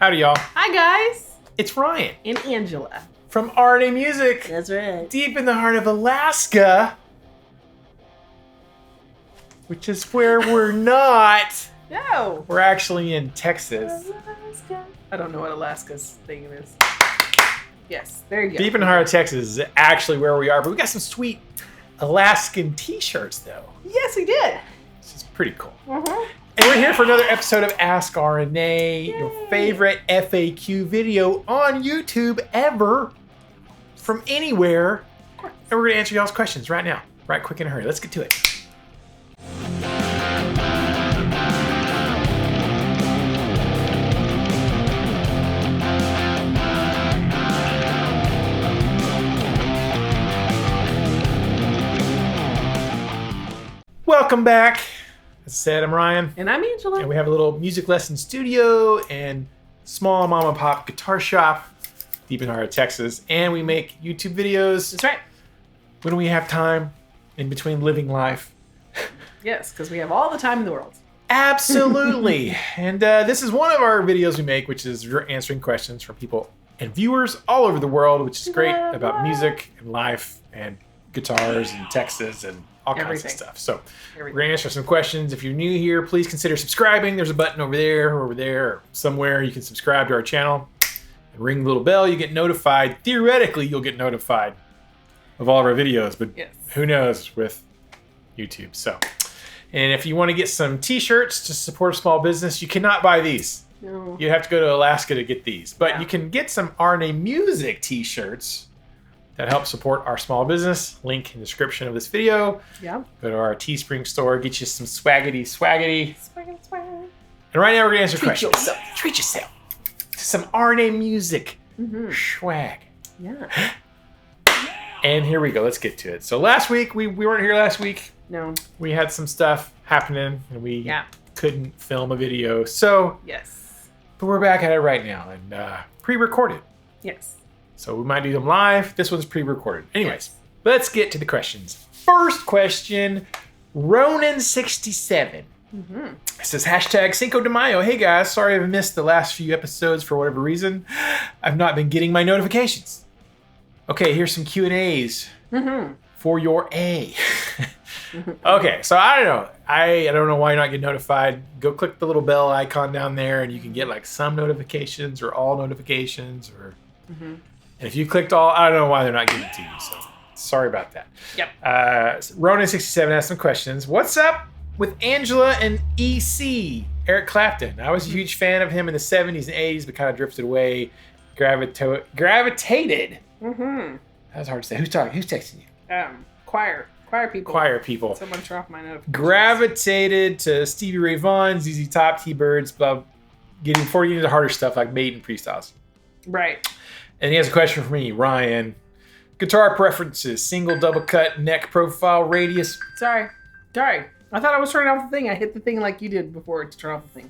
Howdy y'all. Hi guys. It's Ryan. And Angela. From RNA Music. That's right. Deep in the heart of Alaska. Which is where we're not. No. We're actually in Texas. Alaska. I don't know what Alaska's thing is. Yes, there you go. Deep in the heart of Texas is actually where we are, but we got some sweet Alaskan t-shirts though. Yes, we did. This is pretty cool. Uh-huh. And we're here for another episode of Ask RNA, your favorite FAQ video on YouTube ever, from anywhere. And we're going to answer y'all's questions right now, right quick in a hurry. Let's get to it. Welcome back. As I said, I'm Ryan. And I'm Angela. And we have a little music lesson studio and small mom and pop guitar shop deep in the heart of Texas. And we make YouTube videos. That's right. When we have time in between living life. Yes, because we have all the time in the world. Absolutely. And this is one of our videos we make, which is answering questions from people and viewers all over the world, which is great about music and life and guitars and Texas and all kinds of stuff. So we're going to answer some questions. If you're new here, please consider subscribing. There's a button over there, or somewhere you can subscribe to our channel. And ring the little bell. You get notified. Theoretically, you'll get notified of all of our videos, but who knows with YouTube. So, and if you want to get some t-shirts to support a small business, you cannot buy these. No. You have to go to Alaska to get these. But you can get some RNA Music t-shirts that help support our small business. Link in the description of this video. Yeah. Go to our Teespring store, get you some swaggity. Swaggity. And right now we're gonna answer questions. Yourself. Treat yourself to some RNA Music swag. Yeah. And here we go. Let's get to it. So last week we weren't here last week. No. We had some stuff happening and we couldn't film a video. So but we're back at it right now and pre-recorded. Yes. So we might do them live. This one's pre-recorded. Anyways, let's get to the questions. First question, Ronan67. It says, hashtag Cinco de Mayo. Hey guys, sorry I've missed the last few episodes for whatever reason. I've not been getting my notifications. Okay, here's some Q&As for your A. Okay, so I don't know. I don't know why you're not getting notified. Go click the little bell icon down there and you can get like some notifications or all notifications or... And if you clicked all, I don't know why they're not giving it to you. So sorry about that. Yep. Ronan67 asked some questions. What's up with Angela and EC, Eric Clapton? I was a huge fan of him in the 70s and 80s, but kind of drifted away. Gravitated. That was hard to say. Who's talking? Who's texting you? Choir people. Choir people. Someone turn off my notifications. Gravitated to Stevie Ray Vaughan, ZZ Top, T-Birds, before you get into harder stuff like Maiden freestyles. Right. And he has a question for me, Ryan. Guitar preferences, single, double cut, neck profile, radius. Sorry. I thought I was turning off the thing. I hit the thing like you did before to turn off the thing.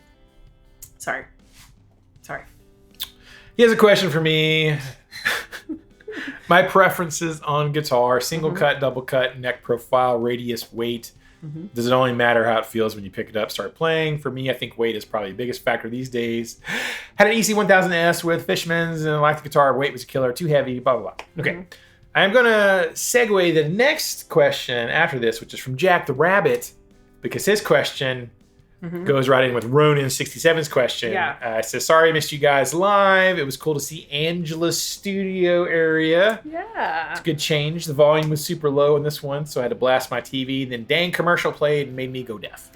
Sorry. He has a question for me. My preferences on guitar, single cut, double cut, neck profile, radius, weight. Does it only matter how it feels when you pick it up, start playing? For me, I think weight is probably the biggest factor these days. Had an EC1000S with Fishman's and I liked the guitar. Weight was a killer, too heavy, blah, blah, blah. Okay. I'm going to segue the next question after this, which is from Jack the Rabbit, because his question goes right in with Ronan67's question. It says, sorry I missed you guys live. It was cool to see Angela's studio area. Yeah. It's a good change. The volume was super low in this one, so I had to blast my TV. Then dang commercial played and made me go deaf.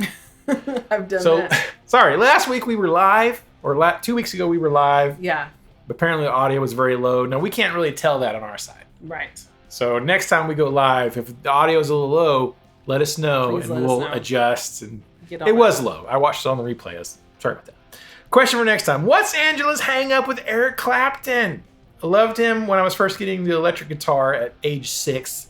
I've done that. Sorry, last week we were live, or 2 weeks ago we were live. Yeah. But apparently the audio was very low. Now, we can't really tell that on our side. Right. So next time we go live, if the audio is a little low, let us know. Please and we'll adjust. And it was low. I watched it on the replay. Sorry about that. Question for next time. What's Angela's hang up with Eric Clapton? I loved him when I was first getting the electric guitar at age 6.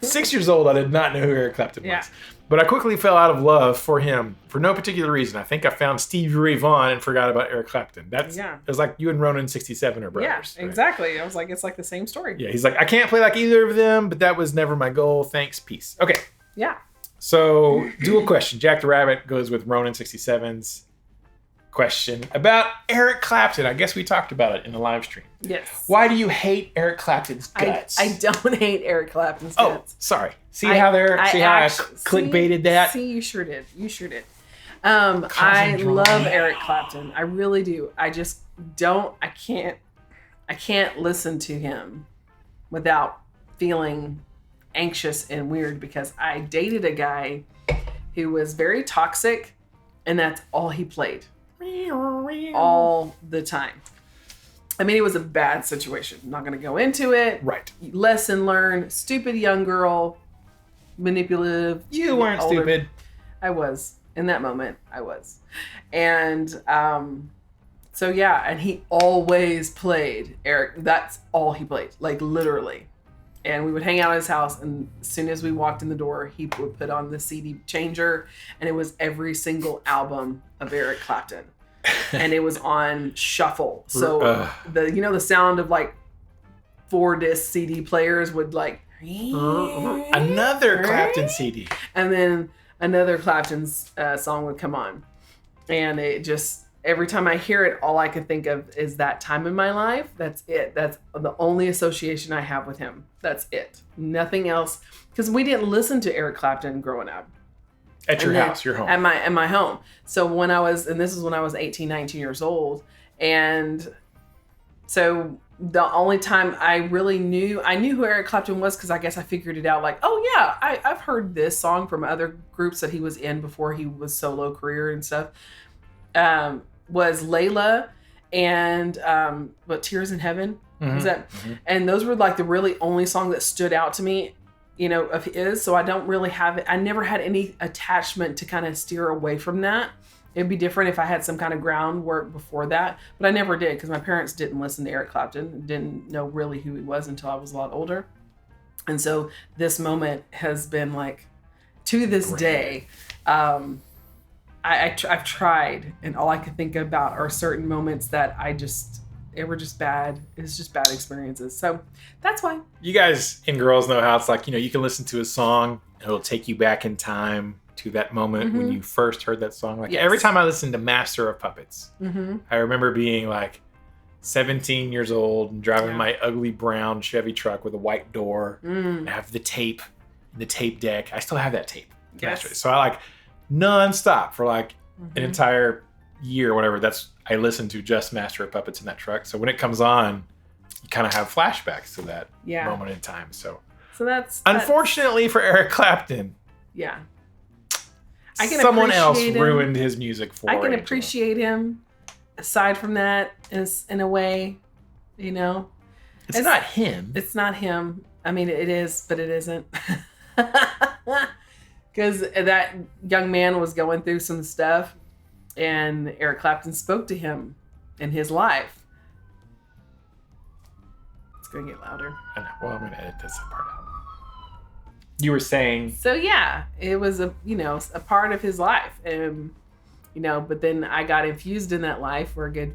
6 years old, I did not know who Eric Clapton was. But I quickly fell out of love for him for no particular reason. I think I found Stevie Ray Vaughan and forgot about Eric Clapton. It was like you and Ronan67 are brothers. Yeah, exactly. Right? I was like, it's like the same story. Yeah, he's like, I can't play like either of them, but that was never my goal. Thanks, peace. Okay. Yeah. So, dual question. Jack the Rabbit goes with Ronan67's question about Eric Clapton. I guess we talked about it in the live stream. Yes. Why do you hate Eric Clapton's guts? I don't hate Eric Clapton's guts. Oh, sorry. See how I clickbaited that? See, you sure did. I love Eric Clapton. I really do. I just don't. I can't listen to him without feeling anxious and weird, because I dated a guy who was very toxic, and that's all he played all the time. I mean, it was a bad situation. I'm not going to go into it. Right. Lesson learned. Stupid young girl. Manipulative. You weren't older. stupid. I was. In that moment, I was. And so, yeah. And he always played Eric. That's all he played. Like, literally. And we would hang out at his house. And as soon as we walked in the door, he would put on the CD changer. And it was every single album of Eric Clapton. And it was on shuffle. So the sound of like 4-disc CD players would like another Clapton CD, and then another Clapton's song would come on, and it just, every time I hear it, all I can think of is that time in my life. That's it. That's the only association I have with him. That's it. Nothing else, because we didn't listen to Eric Clapton growing up. At your house, your home. At my home. So when I was, and this is when I was 18, 19 years old. And so the only time I really knew who Eric Clapton was, because I guess I figured it out like, oh yeah, I've heard this song from other groups that he was in before he was solo career and stuff, was Layla and Tears in Heaven. Mm-hmm. Was that? Mm-hmm. And those were like the really only song that stood out to me, of his. So I don't really have it. I never had any attachment to kind of steer away from that. It'd be different if I had some kind of groundwork before that, but I never did, because my parents didn't listen to Eric Clapton, didn't know really who he was until I was a lot older. And so this moment has been like, to this day, I've tried, and all I can think about are certain moments that they were just bad. It's just bad experiences. So that's why. You guys and girls know how it's like, you can listen to a song and it'll take you back in time to that moment when you first heard that song. Like every time I listened to Master of Puppets, I remember being like 17 years old and driving my ugly brown Chevy truck with a white door. And I have the tape deck. I still have that tape. Yes. So I like nonstop for like an entire year or whatever. I listened to just Master of Puppets in that truck. So when it comes on, you kind of have flashbacks to that moment in time. So that's unfortunately for Eric Clapton. Yeah. Someone else ruined his music for I can appreciate him. Aside from that, in a way, it's not him. It's not him. I mean, it is, but it isn't. Because that young man was going through some stuff, and Eric Clapton spoke to him in his life. It's going to get louder. I know. Well, I'm going to edit this part out. You were saying. So yeah, it was a part of his life, but then I got infused in that life for a good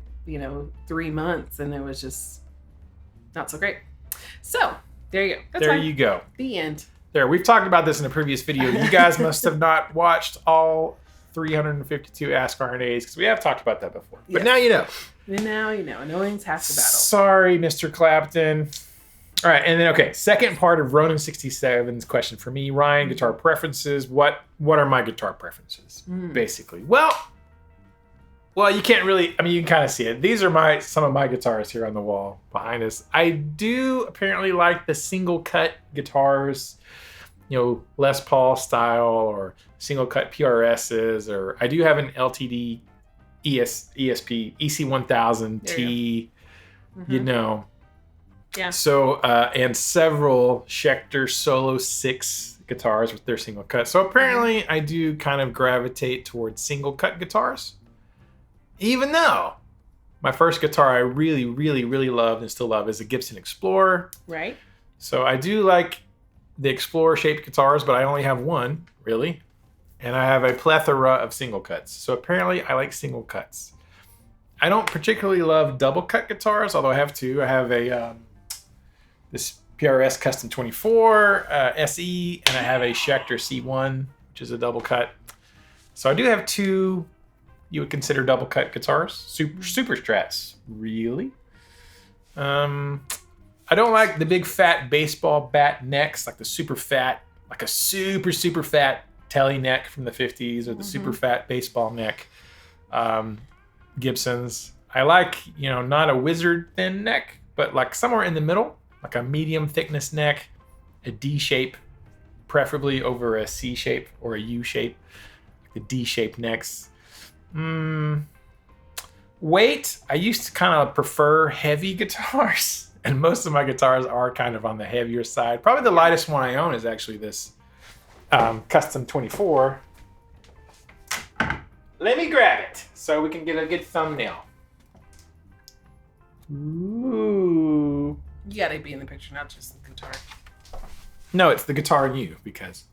3 months, and it was just not so great. So there you go. You go. The end. There, we've talked about this in a previous video. You guys must have not watched all 352 Ask RNAs, because we have talked about that before. But now you know. Now you know. Knowing's half the battle. Sorry, Mr. Clapton. All right, and then second part of Ronan 67's question for me, Ryan, guitar preferences. What are my guitar preferences, basically? Well, you can't really. I mean, you can kind of see it. These are some of my guitars here on the wall behind us. I do apparently like the single cut guitars, Les Paul style, or single cut PRSs, or I do have an LTD ESP EC1000 T. Yeah. So, and several Schecter Solo 6 guitars with their single cut. So apparently I do kind of gravitate towards single cut guitars. Even though my first guitar I really, really, really loved and still love is a Gibson Explorer. Right. So I do like the Explorer shaped guitars, but I only have one, really. And I have a plethora of single cuts. So apparently I like single cuts. I don't particularly love double cut guitars, although I have two. I have this PRS Custom 24 SE, and I have a Schecter C1, which is a double cut. So I do have two, you would consider double cut guitars. Super strats, really. I don't like the big fat baseball bat necks, like the super fat, like a super fat telly neck from the 50s, or the super fat baseball neck Gibsons. I like, not a wizard thin neck, but like somewhere in the middle, like a medium thickness neck, a D shape, preferably over a C shape or a U shape, like the D shaped necks. Weight, I used to kind of prefer heavy guitars. And most of my guitars are kind of on the heavier side. Probably the lightest one I own is actually this Custom 24. Let me grab it so we can get a good thumbnail. Ooh. You gotta be in the picture, not just the guitar. No, it's the guitar and you, because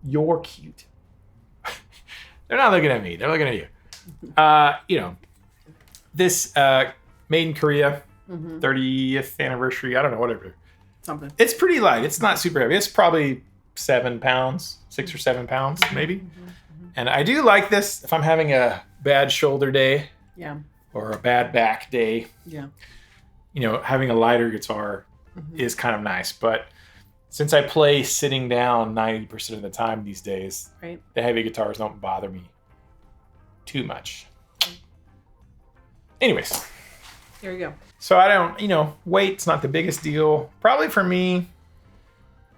you're cute. They're not looking at me. They're looking at you. This made in Korea. 30th anniversary, I don't know, whatever. Something. It's pretty light. It's not super heavy. It's probably 7 pounds, 6 or 7 pounds, maybe. And I do like this if I'm having a bad shoulder day. Yeah. Or a bad back day. Yeah. Having a lighter guitar is kind of nice. But since I play sitting down 90% of the time these days, right, the heavy guitars don't bother me too much. Anyways. Here we go. So I don't, weight's not the biggest deal. Probably for me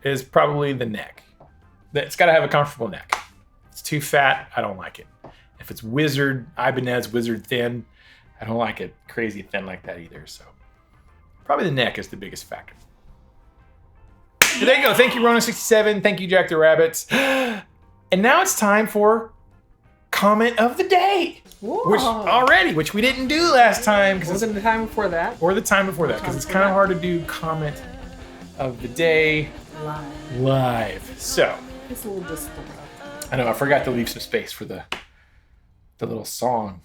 is probably the neck. It's got to have a comfortable neck. It's too fat, I don't like it. If it's Ibanez wizard thin, I don't like it crazy thin like that either. So probably the neck is the biggest factor. So there you go. Thank you, Rona67. Thank you, Jack the Rabbits. And now it's time for comment of the day. Whoa. Which we didn't do last time. Wasn't the time before that? Or the time before that, because it's kind of hard to do comment of the day live. So it's a little distant. I know I forgot to leave some space for the little song.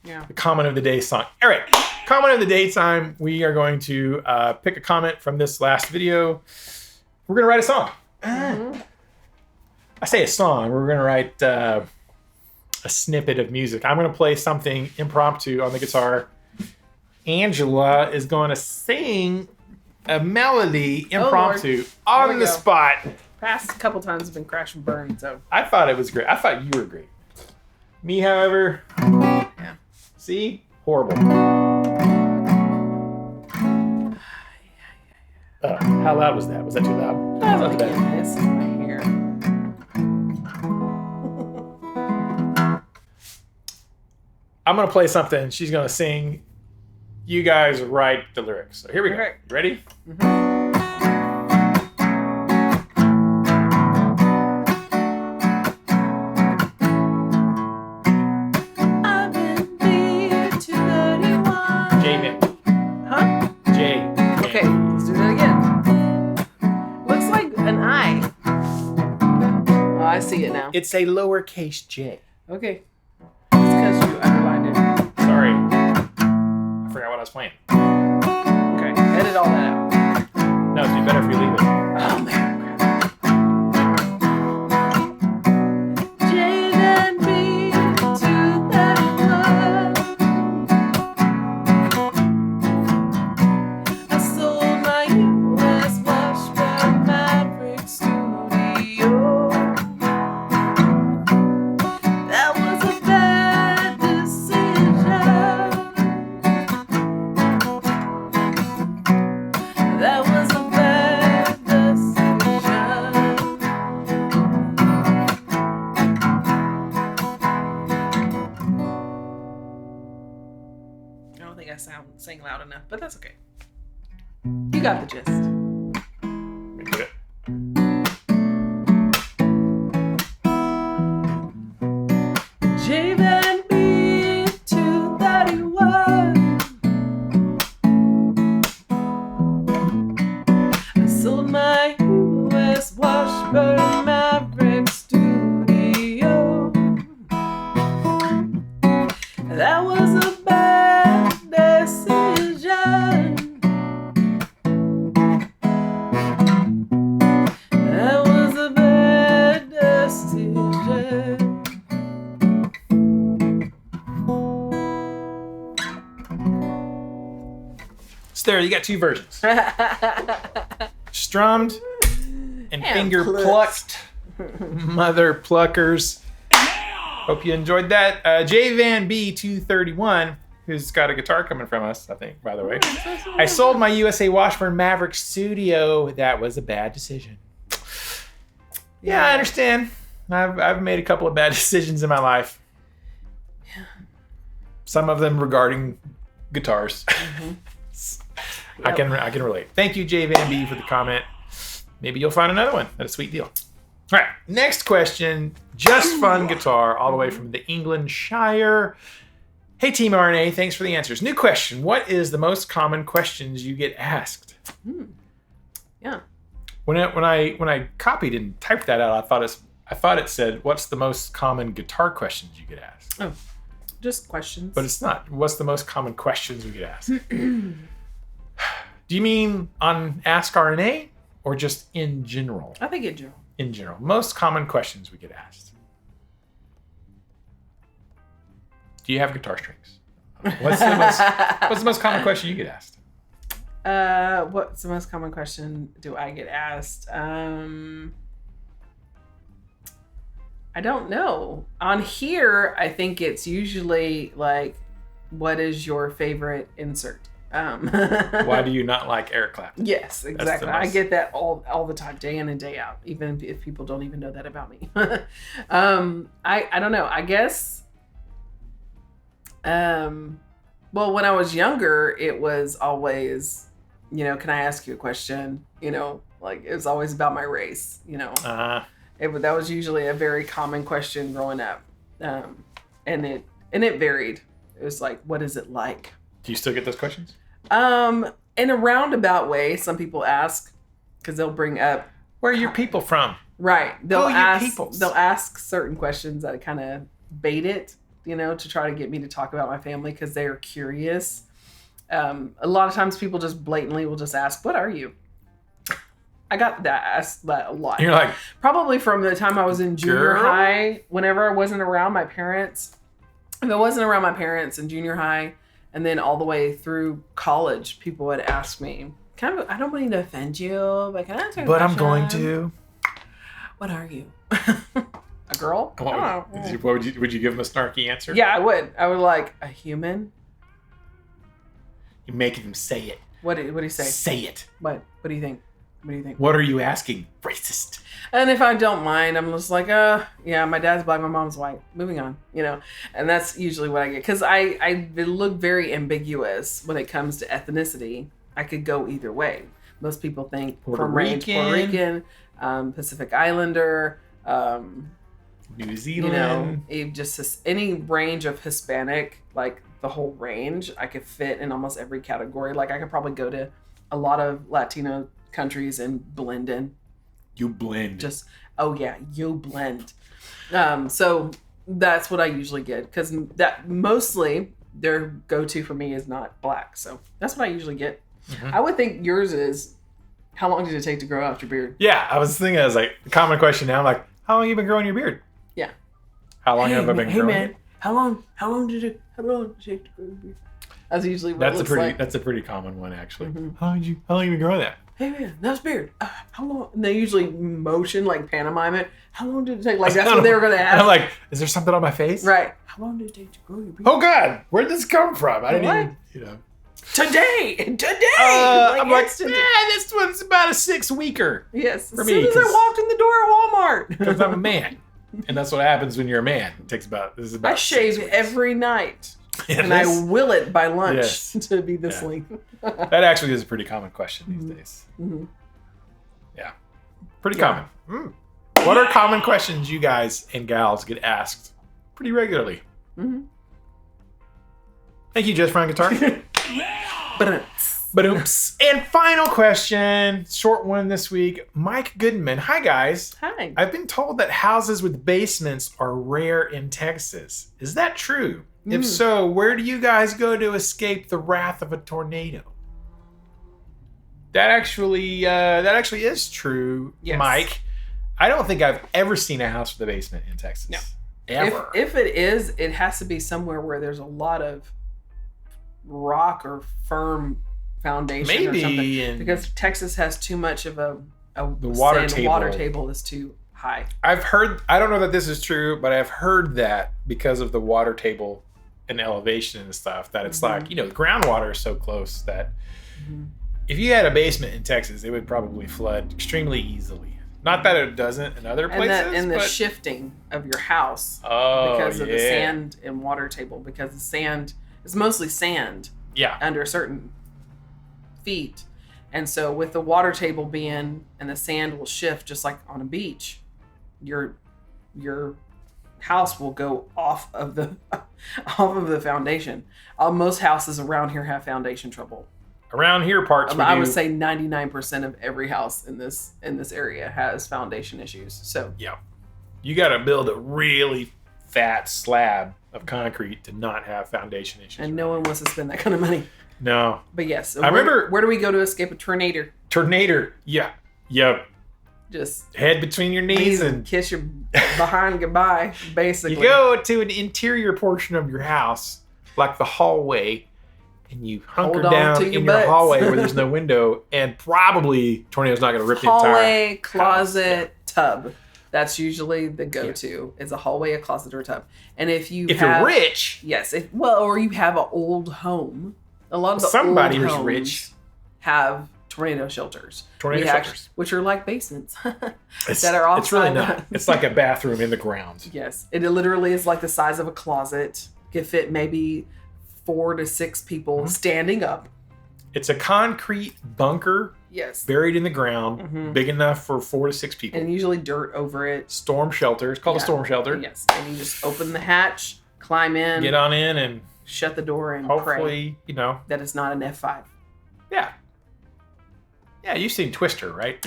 Yeah. The comment of the day song. All right, comment of the day time. We are going to pick a comment from this last video. We're gonna write a song. I say a song. We're gonna write a snippet of music. I'm going to play something impromptu on the guitar. Angela is going to sing a melody impromptu on the spot. Past couple times have been crash and burn, so. I thought it was great. I thought you were great. Me, however, yeah. See? Horrible. How loud was that? Was that too loud? That was okay. This is my hair. I'm going to play something. She's going to sing. You guys write the lyrics. So here we go. You ready? I've been beat to 31. J Nick. Huh? J. Okay, let's do that again. Looks like an I. Oh, I see it now. It's a lowercase j. Okay. Because you underlined it. Sorry. I forgot what I was playing. Okay. Edit all that out. No, it'd be better if you leave it. Oh, man. J and B to that I sold my US Washburn Maverick Studio. That was a bad decision. That was a bad decision. I don't think I sang loud enough, but that's okay. You got the gist. Let me do it. J Van B to 31. I sold my US Washburn Maverick Studio. That was a bad decision. So there, you got two versions. Strummed and finger plucked. Mother pluckers. Hope you enjoyed that. J Van B 231, who's got a guitar coming from us, I think, by the way. I sold my USA Washburn Maverick Studio. That was a bad decision. Yeah, I understand. I've made a couple of bad decisions in my life. Yeah. Some of them regarding guitars. Mm-hmm. I can relate. Thank you, J Van B, for the comment. Maybe you'll find another one. That's a sweet deal. All right, next question. Just Fun Guitar, all the way from the England Shire. Hey, Team RNA, thanks for the answers. New question. What is the most common questions you get asked? Yeah. When I copied and typed that out, I thought it said, what's the most common guitar questions you get asked? Oh, just questions. But it's not. What's the most common questions we get asked? Do you mean on Ask RNA or just in general? I think in general. In general. Most common questions we get asked. Do you have guitar strings? What's the most common question you get asked? What's the most common question do I get asked? I don't know. On here, I think it's usually like, what is your favorite insert? Why do you not like Eric Clapton? Yes, exactly. I get that all the time, day in and day out, even if people don't even know that about me. I don't know. I guess, well, when I was younger, it was always, can I ask you a question? Like it was always about my race, that was usually a very common question growing up. And it varied. It was like, what is it like? Do you still get those questions? In a roundabout way, some people ask, because they'll bring up, where are your people from? Right. They'll ask certain questions that kind of bait it, to try to get me to talk about my family because they are curious. A lot of times people just blatantly will just ask, what are you? I got asked that a lot. You're like, probably from the time I was in junior high, whenever I wasn't around my parents. If I wasn't around my parents in junior high, and then all the way through college, people would ask me, I don't mean to offend you, but can I answer your question? I'm going to. What are you? A girl? Would you give them a snarky answer? Yeah, I would. I would like, a human? You're making them say it. What do you say? Say it. What do you think? What do you think? What are you asking? Racist. And if I don't mind, I'm just like, yeah, my dad's black, my mom's white. Moving on, And that's usually what I get. Because I look very ambiguous when it comes to ethnicity. I could go either way. Most people think Puerto Rican, Pacific Islander, New Zealand. Just any range of Hispanic, like the whole range, I could fit in almost every category. Like I could probably go to a lot of Latino countries and blend in. You blend. You blend. So that's what I usually get, because that mostly their go-to for me is not black. So that's what I usually get. Mm-hmm. I would think yours is, how long did it take to grow out your beard? Yeah, I was thinking, like, the common question now, I'm like, how long have you been growing your beard? Yeah. How long have I been growing it? How long did it take to grow your beard? That's usually what That's a pretty common one, actually. Mm-hmm. How long have you been growing that? Hey man, that's beard. How long? And they usually motion, like pantomime it. How long did it take? Like that's what they were going to ask. I'm like, is there something on my face? Right. How long did it take to grow your beard? Oh God, where did this come from? I didn't even, Today. I'm like, this one's about a 6-weeker. Yes. For as soon as I walked in the door at Walmart. Because I'm a man, and that's what happens when you're a man. It takes about. I shave every night. And I will it by lunch to be this length. That actually is a pretty common question these days. Mm-hmm. Yeah. Pretty common. Mm. What are common questions you guys and gals get asked pretty regularly? Mm-hmm. Thank you, Just Fun Guitar. Ba-dooms. And final question, short one this week. Mike Goodman. Hi, guys. Hi. I've been told that houses with basements are rare in Texas. Is that true? If so, where do you guys go to escape the wrath of a tornado? That actually is true, yes. Mike. I don't think I've ever seen a house with a basement in Texas. No. Ever. If it is, it has to be somewhere where there's a lot of rock or firm foundation or something. Maybe. Because Texas has too much of the water sand. table. Water table is too high. I've heard, I don't know that this is true, but I've heard that because of the water table and elevation and stuff, that it's like, the groundwater is so close that if you had a basement in Texas, it would probably flood extremely easily. Not that it doesn't in other places. And the but... shifting of your house because of the sand and water table, because the sand is mostly sand under certain feet. And so with the water table being, and the sand will shift just like on a beach, your house will go off of the foundation. Most houses around here have foundation trouble. Around here, parts I would say 99% of every house in this area has foundation issues. So you got to build a really fat slab of concrete to not have foundation issues. And no one wants to spend that kind of money. No. But yes, I remember. Where do we go to escape a tornado? Tornado, yeah. Just head between your knees and kiss your behind goodbye. Basically, you go to an interior portion of your house, like the hallway. And you hunker down in your hallway where there's no window, and probably tornado's not going to rip the entire hallway, closet, tub. That's usually the go-to. Is a hallway, a closet, or a tub. And if you're rich, yes, or you have an old home. A lot of the somebody old who's homes rich have tornado shelters. Shelters, which are like basements that are off. It's really not. It's like a bathroom in the ground. Yes, it literally is like the size of a closet. Could fit maybe 4 to 6 people standing up. It's a concrete bunker. Yes. Buried in the ground, big enough for 4 to 6 people. And usually dirt over it. Storm shelter. It's called a storm shelter. Yes. And you just open the hatch, climb in. Get on in and shut the door and hopefully, pray that it's not an F5. Yeah. Yeah, you've seen Twister, right?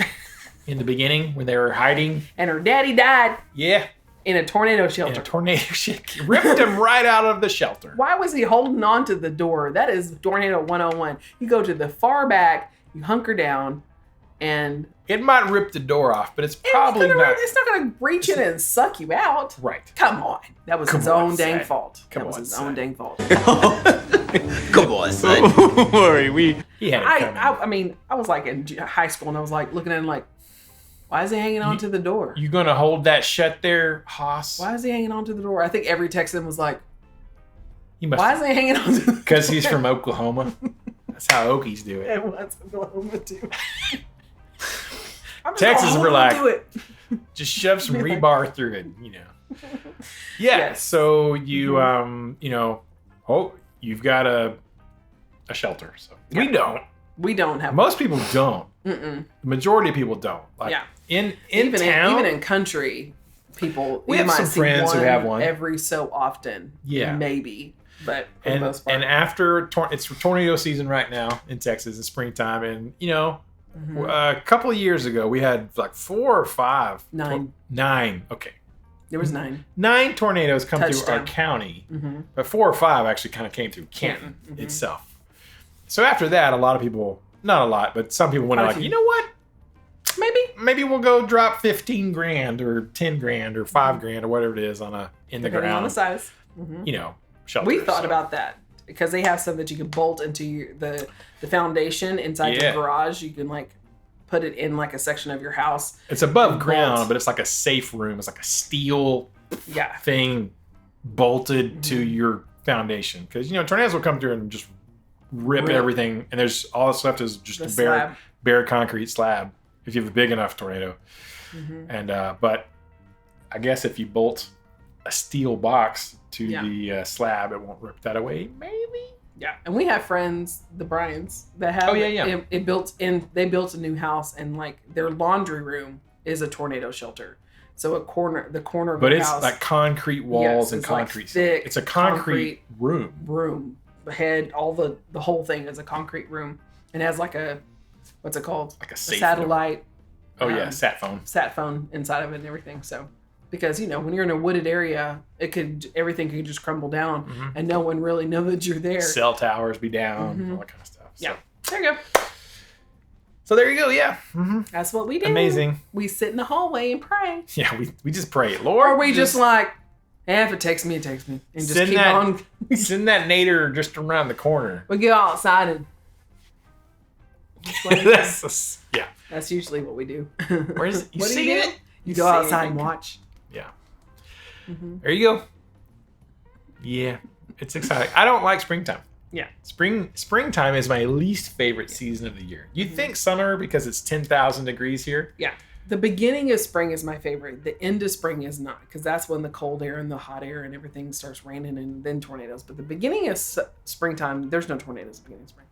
In the beginning when they were hiding. And her daddy died. Yeah. In a tornado shelter. In a tornado shelter. Ripped him right out of the shelter. Why was he holding on to the door? That is Tornado 101. You go to the far back, you hunker down, and... It might rip the door off, but it's probably not... It's not going to reach in and suck you out. Right. Come on. That was his own dang fault. Come on, son. Don't worry, He had it coming. I mean, I was like in high school, and I was like looking at him like, why is he hanging on to the door? You gonna hold that shut there, Haas? Why is he hanging on to the door? I think every Texan was like, why is he hanging on to the door? Because he's from Oklahoma. That's how Okies do it. It was Oklahoma too. Texas, we're like, just shove some rebar through it, Yeah. Yes. So you, you've got a shelter. So we don't have. Most people don't. The majority of people don't. Like, in town, even in country, people we have some friends who have one every so often. Yeah, maybe, but for the most part. And after it's tornado season right now in Texas in springtime, and a couple of years ago we had like 4 or 5, 9. Okay, there was 9. 9 tornadoes come through our county, but 4 or 5 actually kind of came through Canton itself. So after that, a lot of people, not a lot, but some people went like, you know what? Maybe we'll go drop $15,000 or $10,000 or $5,000 or whatever it is in the ground. On the size. Shelter. We thought about that because they have some that you can bolt into the foundation inside your garage. You can like put it in like a section of your house. It's above ground, but it's like a safe room. It's like a steel thing bolted to your foundation because tornadoes will come through and just rip everything, and there's all that's left is just a bare concrete slab if you have a big enough tornado. And but I guess if you bolt a steel box to the slab, it won't rip that away. Maybe. Yeah, and we have friends, the Bryans, that have it built in. They built a new house, and like their laundry room is a tornado shelter. So the corner of the house. But it's like concrete walls and concrete. Like thick, it's a concrete room. Head, all the whole thing is a concrete room, and it has like a, what's it called? Like a safe satellite. Sat phone inside of it and everything. So, because when you're in a wooded area, everything could just crumble down, and no one really know that you're there. Cell towers be down, all that kind of stuff. So. Yeah, there you go. So there you go. Yeah, that's what we do. Amazing. We sit in the hallway and pray. Yeah, we just pray, Lord. Or we just like. If it takes me, it takes me. And just keep on. Send that nader just around the corner. We go outside and Yeah. That's usually what we do. Where's you What do see you do? it? You go see outside it? and watch. Yeah. Mm-hmm. There you go. Yeah, it's exciting. I don't like springtime. Yeah. Springtime is my least favorite season of the year. You'd think summer because it's 10,000 degrees here. Yeah. The beginning of spring is my favorite. The end of spring is not, because that's when the cold air and the hot air and everything starts raining and then tornadoes. But the beginning of springtime, there's no tornadoes at the beginning of spring.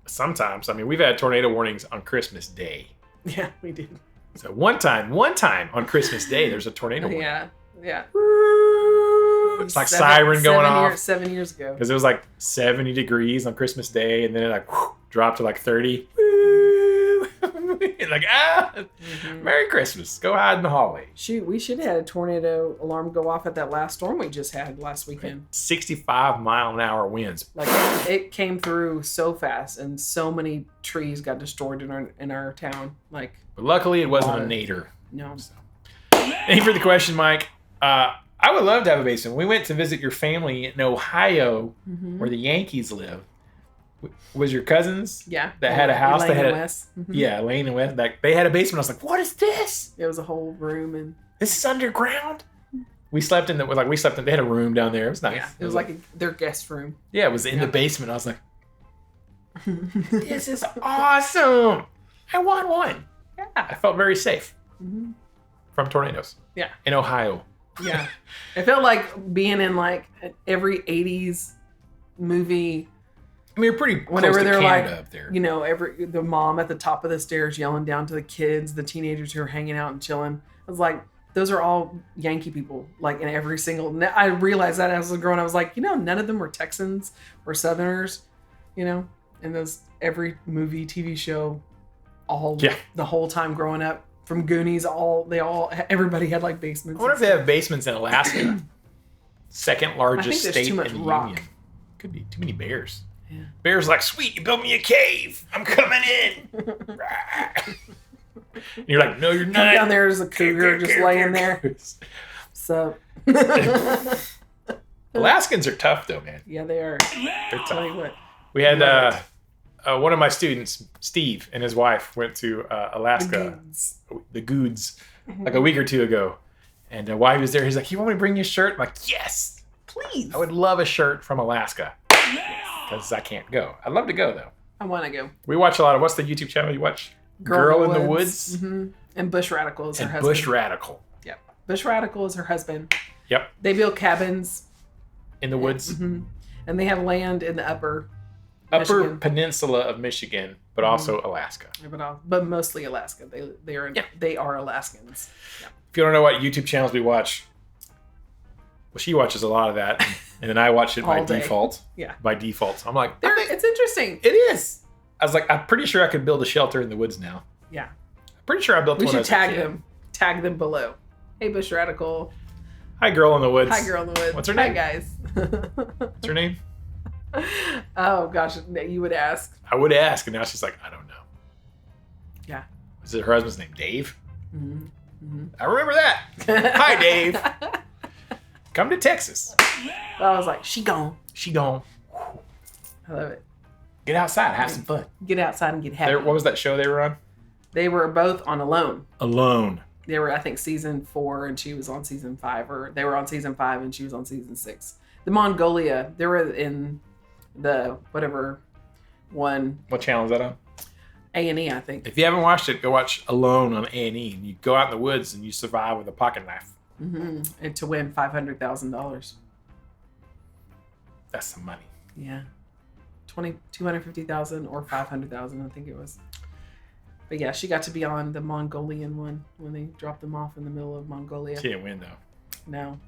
Sometimes, I mean, we've had tornado warnings on Christmas Day. Yeah, we did. So one time on Christmas Day, there's a tornado warning. Yeah. It's like siren going off. 7 years ago. Because it was like 70 degrees on Christmas Day, and then it like dropped to like 30. Like, Merry Christmas. Go hide in the hallway. Shoot, we should have had a tornado alarm go off at that last storm we just had last weekend. 65-mile-an-hour winds. Like it came through so fast, and so many trees got destroyed in our town. Like, but luckily, it wasn't a nadir. No. So. Thank you for the question, Mike. I would love to have a basement. We went to visit your family in Ohio, where the Yankees live. Was your cousins? Yeah. That had a house. Elaine They had and a, Wes. yeah, Lane and West. Like, they had a basement. I was like, what is this? It was a whole room, and This is underground. We slept in They had a room down there. It was nice. yeah, it was like their guest room. Yeah, it was in the basement. I was like, this is awesome. I want one. Yeah. I felt very safe from tornadoes. Yeah. In Ohio. Yeah. It felt like being in like every 80s movie. I mean, you're pretty close Whenever to they're Canada like, up there. you know, the mom at the top of the stairs yelling down to the kids, the teenagers who are hanging out and chilling. I was like, those are all Yankee people. Like in every single, I realized that as I was growing, I was like, you know, none of them were Texans or Southerners, you know, and every movie, TV show, the whole time growing up, from Goonies, everybody had like basements. I wonder if they have basements in Alaska. Second largest state in the union. Could be too many bears. Yeah. Bears like, sweet, you built me a cave. I'm coming in. And you're like, no, you're not. Come down there as a cougar just laying there. So. Alaskans are tough though, man. Yeah, they are. They're tough. Tell you what. We had one of my students, Steve, and his wife went to Alaska, the Goods, like a week or two ago. And while he was there, he's like, you want me to bring you a shirt? I'm like, yes, please. I would love a shirt from Alaska. Because I can't go. I'd love to go, though. I want to go. We watch a lot of, what's the YouTube channel you watch? Girl in the Woods. Mm-hmm. And Bush Radical is her husband. Bush Radical. Yep. Bush Radical is her husband. Yep. They build cabins. In the woods. Mm-hmm. And they have land in the upper Michigan. Peninsula of Michigan, but also Alaska. But mostly Alaska. They are Alaskans. Yeah. If you don't know what YouTube channels we watch, well, she watches a lot of that, and then I watch it by default. Yeah. By default. So I'm like, it's interesting. It is. I was like, I'm pretty sure I could build a shelter in the woods now. Yeah. I'm pretty sure I built one. We should tag them. Tag them below. Hey, Bush Radical. Hi, Girl in the Woods. Hi, Girl in the Woods. What's her name? Hi, guys. What's her name? Oh, gosh. You would ask. I would ask, and now she's like, I don't know. Yeah. Is it her husband's name Dave? Mm-hmm. Mm-hmm. I remember that. Hi, Dave. Come to Texas. I was like, she gone. She gone. I love it. Get outside. Have some fun. Get outside and get happy. What was that show they were on? They were both on Alone. Alone. They were, I think, season 4, and she was on season 5, or they were on season 5 and she was on season 6. The Mongolia, they were in the whatever one. What channel is that on? A&E, I think. If you haven't watched it, go watch Alone on A&E. You go out in the woods and you survive with a pocket knife. Mm-hmm. And to win $500,000. That's some money. Yeah. $250,000 or $500,000, I think it was. But yeah, she got to be on the Mongolian one when they dropped them off in the middle of Mongolia. She didn't win though. No,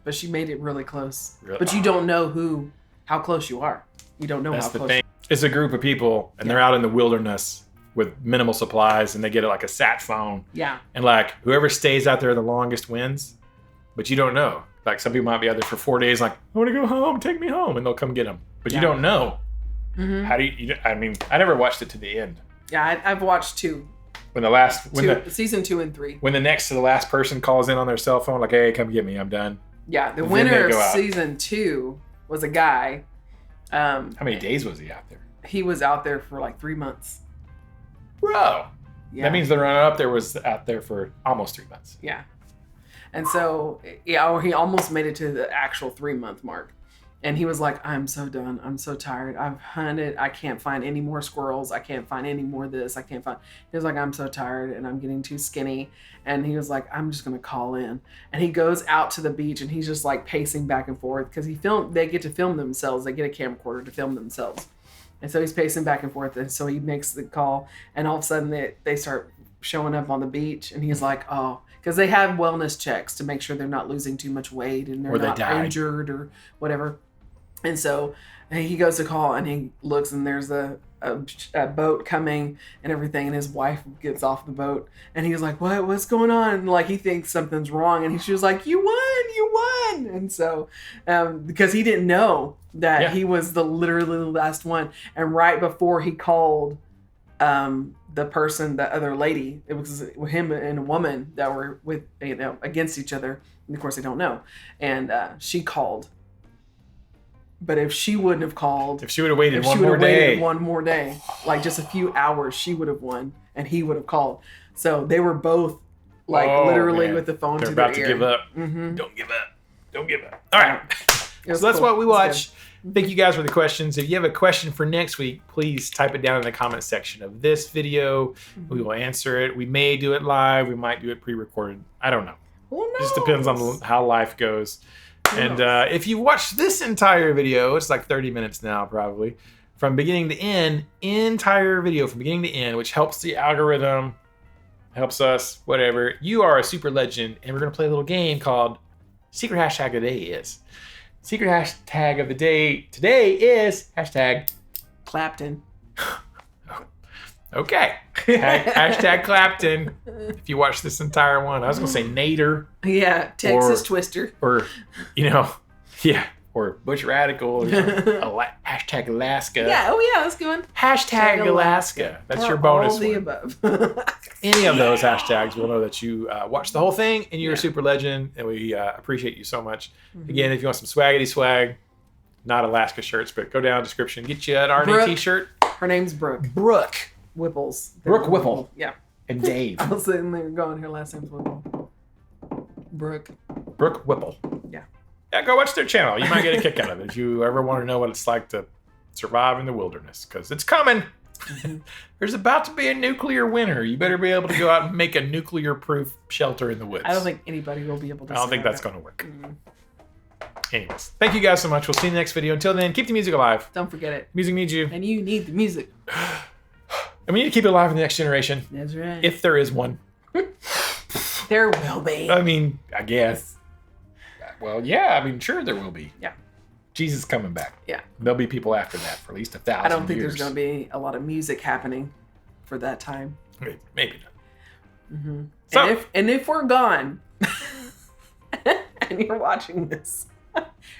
but she made it really close. Really? But you don't know how close you are. You don't know That's how the close. thing. It's a group of people, and they're out in the wilderness with minimal supplies, and they get like a sat phone. Yeah. And like whoever stays out there the longest wins, but you don't know. Like some people might be out there for 4 days, like I want to go home, take me home, and they'll come get them. But you don't know. Mm-hmm. How do you? I mean, I never watched it to the end. Yeah, I've watched 2. Season 2 and 3. When the next to the last person calls in on their cell phone, like, hey, come get me, I'm done. Yeah, the winner of season 2 was a guy. How many days was he out there? He was out there for like 3 months. Bro. Yeah. That means the runner-up there was out there for almost 3 months. Yeah. And so, yeah, or he almost made it to the actual 3-month mark. And he was like, I'm so done. I'm so tired. I've hunted. I can't find any more squirrels. I can't find any more of this. I can't find. He was like, I'm so tired and I'm getting too skinny. And he was like, I'm just going to call in. And he goes out to the beach and he's just like pacing back and forth because they get to film themselves. They get a camcorder to film themselves. And so he's pacing back and forth. And so he makes the call. And all of a sudden they start showing up on the beach. And he's like, oh, because they have wellness checks to make sure they're not losing too much weight and they're not injured or whatever. And so he goes to call and he looks and there's a boat coming and everything. And his wife gets off the boat and he's like, what's going on? And like, he thinks something's wrong. And she was like, you won. And so, because he didn't know that he was literally the last one. And right before he called, the person, the other lady, it was him and a woman that were with, against each other. And of course they don't know. And, she called. But if she wouldn't have called, if she would have waited one more day, like just a few hours, she would have won and he would have called. So they were both like literally with the phone They're to their about to ear. give up. Mm-hmm. Don't give up. All right. So that's cool. what we watch. Thank you guys for the questions. If you have a question for next week, please type it down in the comment section of this video. Mm-hmm. We will answer it. We may do it live. We might do it pre-recorded. I don't know. It just depends on how life goes. And if you watch this entire video, it's like 30 minutes now probably, from beginning to end, entire video from beginning to end, which helps the algorithm, helps us, whatever. You are a super legend, and we're going to play a little game called Secret Hashtag of the Day is. Secret hashtag of the day today is hashtag Clapton. Okay. Hashtag Clapton. If you watch this entire one. I was going to say Nader. Yeah, Texas Twister. Or, or Butch Radical. Or hashtag Alaska. Yeah, that's good. Hashtag Alaska. That's your bonus all the one. above. Any of those hashtags will know that you watched the whole thing and you're a super legend, and we appreciate you so much. Mm-hmm. Again, if you want some swaggity swag, not Alaska shirts, but go down description, get you an RNA t-shirt. Her name's Brooke. Brooke Whipples. Brooke Whipple. Yeah. And Dave. I was sitting there going, her last name's Whipple. Brooke Whipple. Yeah. Yeah, go watch their channel. You might get a kick out of it if you ever want to know what it's like to survive in the wilderness, because it's coming. Mm-hmm. There's about to be a nuclear winter. You better be able to go out and make a nuclear-proof shelter in the woods. I don't think anybody will be able to. I don't think that's going to work. Mm-hmm. Anyways, thank you guys so much. We'll see you in the next video. Until then, keep the music alive. Don't forget it. Music needs you. And you need the music. And we need to keep it alive in the next generation. That's right. If there is one. There will be. I mean, I guess. Well, yeah. I mean, sure there will be. Yeah. Jesus is coming back. Yeah. There'll be people after that for at least 1,000 years. I don't think there's going to be a lot of music happening for that time. Maybe not. Mm-hmm. So, and if we're gone and you're watching this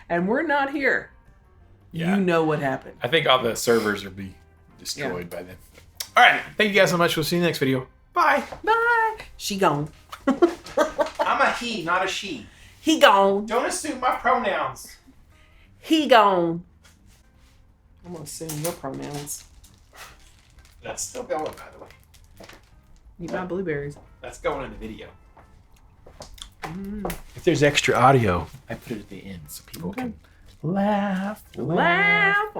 and we're not here, you know what happened. I think all the servers will be destroyed by then. All right. Thank you guys so much. We'll see you in the next video. Bye. Bye. She gone. I'm a he, not a she. He gone. Don't assume my pronouns. He gone. I'm going to assume your pronouns. That's still going, by the way. Eat my blueberries. That's going in the video. If there's extra audio, I put it at the end so people can laugh. Laugh.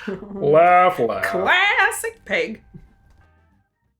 Laugh. Classic pig.